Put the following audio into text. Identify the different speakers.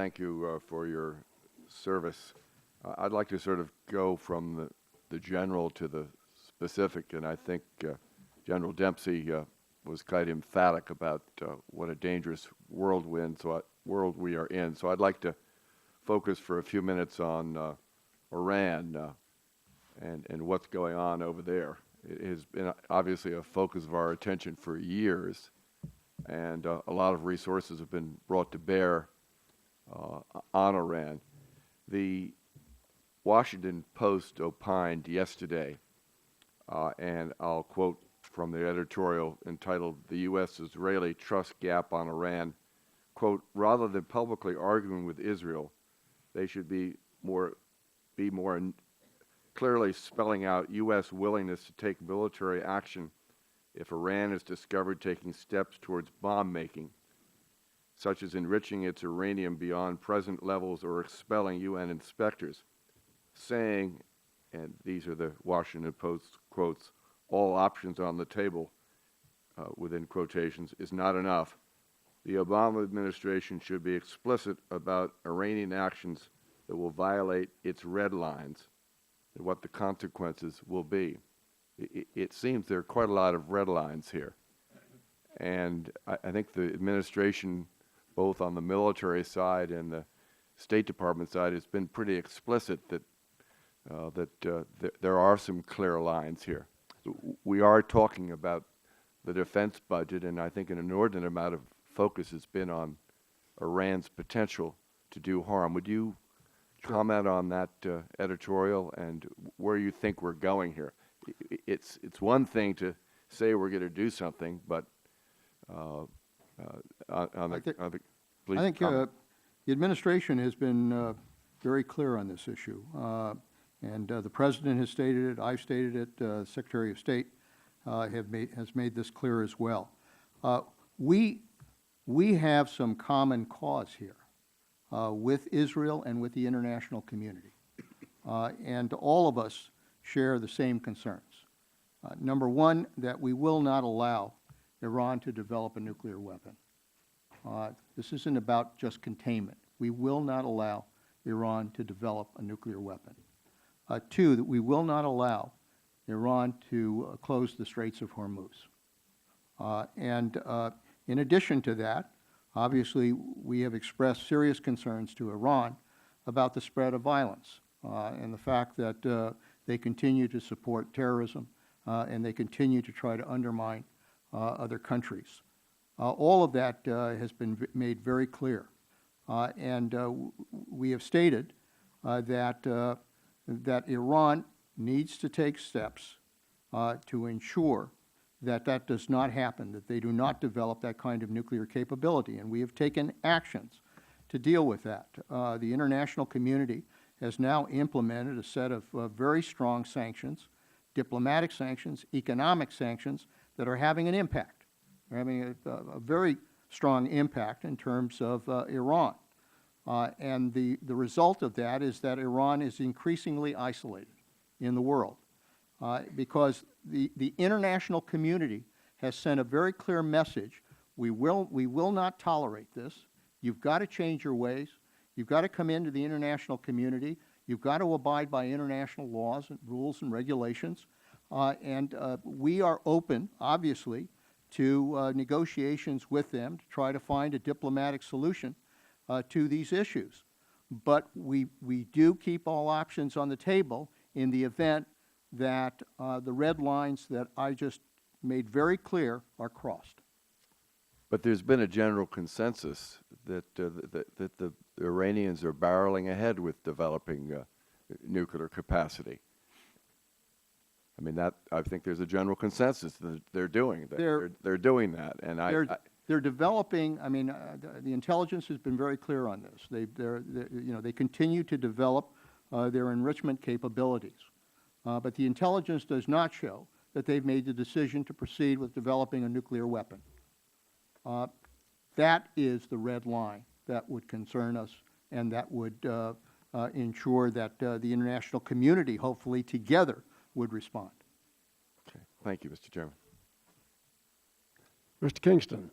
Speaker 1: thank you for your service. I'd like to sort of go from the general to the specific, and I think General Dempsey was quite emphatic about what a dangerous world we are in. So I'd like to focus for a few minutes on Iran and what's going on over there. It has been obviously a focus of our attention for years, and a lot of resources have been brought to bear on Iran. The Washington Post opined yesterday, and I'll quote from the editorial entitled "The U.S.-Israeli Trust Gap on Iran," quote, "Rather than publicly arguing with Israel, they should be more clearly spelling out U.S. willingness to take military action if Iran is discovered taking steps towards bomb-making, such as enriching its uranium beyond present levels or expelling UN inspectors, saying," and these are the Washington Post quotes, "all options on the table," within quotations, is not enough. The Obama administration should be explicit about Iranian actions that will violate its red lines and what the consequences will be. It seems there are quite a lot of red lines here. And I think the administration, both on the military side and the State Department side, has been pretty explicit that there are some clear lines here. We are talking about the defense budget, and I think an inordinate amount of focus has been on Iran's potential to do harm. Would you comment on that editorial and where you think we're going here? It's one thing to say we're going to do something, but
Speaker 2: I think the administration has been very clear on this issue, and the President has stated it. I've stated it. Secretary of State has made this clear as well. We have some common cause here with Israel and with the international community, and all of us share the same concerns. Number one, that we will not allow Iran to develop a nuclear weapon. This isn't about just containment. We will not allow Iran to develop a nuclear weapon. Two, that we will not allow Iran to close the Straits of Hormuz. In addition to that, obviously, we have expressed serious concerns to Iran about the spread of violence and the fact that they continue to support terrorism and they continue to try to undermine other countries. All of that has been made very clear. We have stated that Iran needs to take steps to ensure that that does not happen, that they do not develop that kind of nuclear capability. And we have taken actions to deal with that. The international community has now implemented a set of very strong sanctions, diplomatic sanctions, economic sanctions that are having an impact. They're having a very strong impact in terms of Iran. And the result of that is that Iran is increasingly isolated in the world because the international community has sent a very clear message. We will not tolerate this. You've got to change your ways. You've got to come into the international community. You've got to abide by international laws and rules and regulations. We are open, obviously, to negotiations with them to try to find a diplomatic solution to these issues. But we do keep all options on the table in the event that the red lines that I just made very clear are crossed.
Speaker 1: But there's been a general consensus that the Iranians are barreling ahead with developing nuclear capacity. I mean, I think there's a general consensus that they're doing that. They're doing that, and
Speaker 2: they're developing. I mean, the intelligence has been very clear on this. They continue to develop their enrichment capabilities, but the intelligence does not show that they've made the decision to proceed with developing a nuclear weapon. That is the red line that would concern us, and that would ensure that the international community, hopefully together, would respond.
Speaker 1: Okay. Thank you, Mr. Chairman.
Speaker 3: Mr. Kingston.